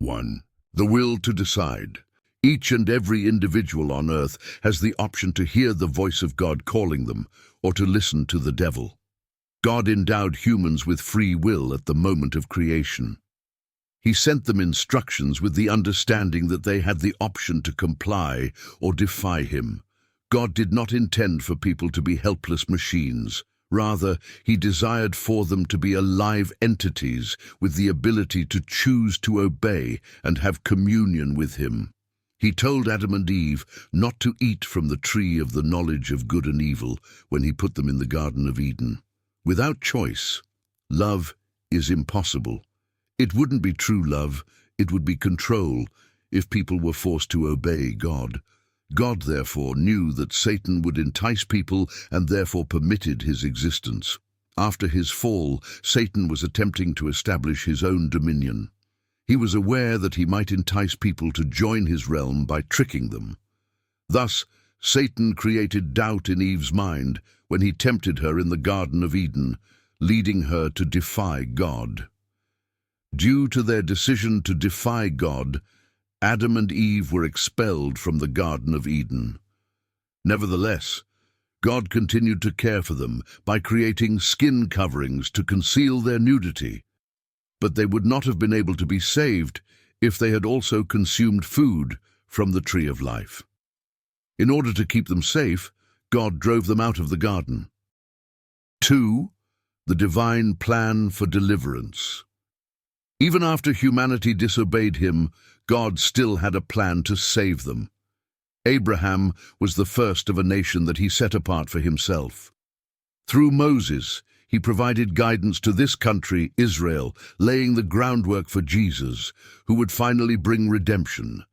1. The will to decide. Each and every individual on earth has the option to hear the voice of God calling them or to listen to the devil. God endowed humans with free will at the moment of creation. He sent them instructions with the understanding that they had the option to comply or defy him. God did not intend for people to be helpless machines. Rather, he desired for them to be alive entities with the ability to choose to obey and have communion with him. He told Adam and Eve not to eat from the tree of the knowledge of good and evil when he put them in the Garden of Eden. Without choice, love is impossible. It wouldn't be true love, it would be control if people were forced to obey God. God, therefore, knew that Satan would entice people and therefore permitted his existence. After his fall, Satan was attempting to establish his own dominion. He was aware that he might entice people to join his realm by tricking them. Thus, Satan created doubt in Eve's mind when he tempted her in the Garden of Eden, leading her to defy God. Due to their decision to defy God, Adam and Eve were expelled from the Garden of Eden. Nevertheless, God continued to care for them by creating skin coverings to conceal their nudity. But they would not have been able to be saved if they had also consumed food from the tree of life. In order to keep them safe, God drove them out of the garden. 2. The divine plan for deliverance. Even after humanity disobeyed him, God still had a plan to save them. Abraham was the first of a nation that he set apart for himself. Through Moses, he provided guidance to this country, Israel, laying the groundwork for Jesus, who would finally bring redemption.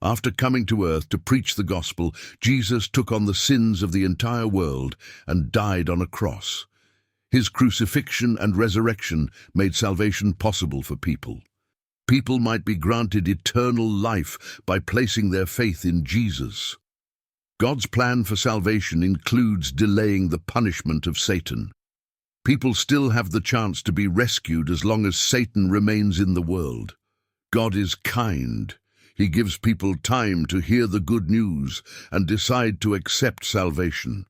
After coming to earth to preach the gospel, Jesus took on the sins of the entire world and died on a cross. His crucifixion and resurrection made salvation possible for people. People might be granted eternal life by placing their faith in Jesus. God's plan for salvation includes delaying the punishment of Satan. People still have the chance to be rescued as long as Satan remains in the world. God is kind. He gives people time to hear the good news and decide to accept salvation.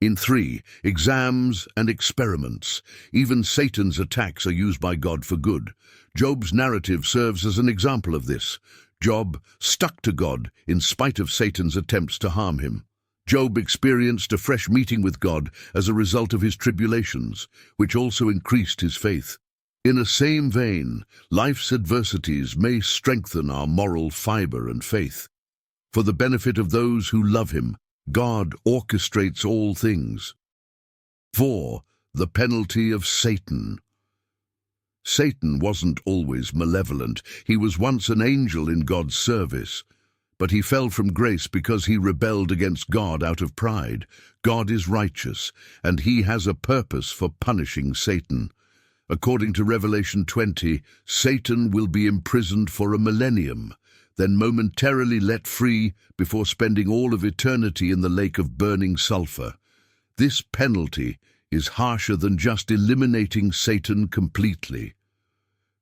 In 3, exams and experiments. Even Satan's attacks are used by God for good. Job's narrative serves as an example of this. Job stuck to God in spite of Satan's attempts to harm him. Job experienced a fresh meeting with God as a result of his tribulations, which also increased his faith. In the same vein, life's adversities may strengthen our moral fiber and faith. For the benefit of those who love him, God orchestrates all things. 4. The penalty of Satan. Satan wasn't always malevolent. He was once an angel in God's service. But he fell from grace because he rebelled against God out of pride. God is righteous, and he has a purpose for punishing Satan. According to Revelation 20, Satan will be imprisoned for a millennium, then momentarily let free before spending all of eternity in the lake of burning sulfur. This penalty is harsher than just eliminating Satan completely.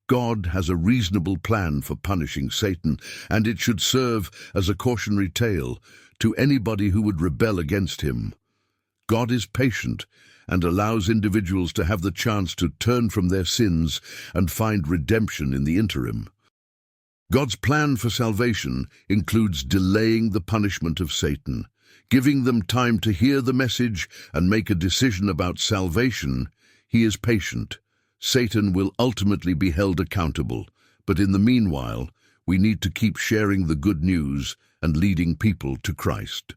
God has a reasonable plan for punishing Satan, and it should serve as a cautionary tale to anybody who would rebel against him. God is patient and allows individuals to have the chance to turn from their sins and find redemption in the interim. God's plan for salvation includes delaying the punishment of Satan, giving them time to hear the message and make a decision about salvation. He is patient. Satan will ultimately be held accountable, but in the meanwhile, we need to keep sharing the good news and leading people to Christ.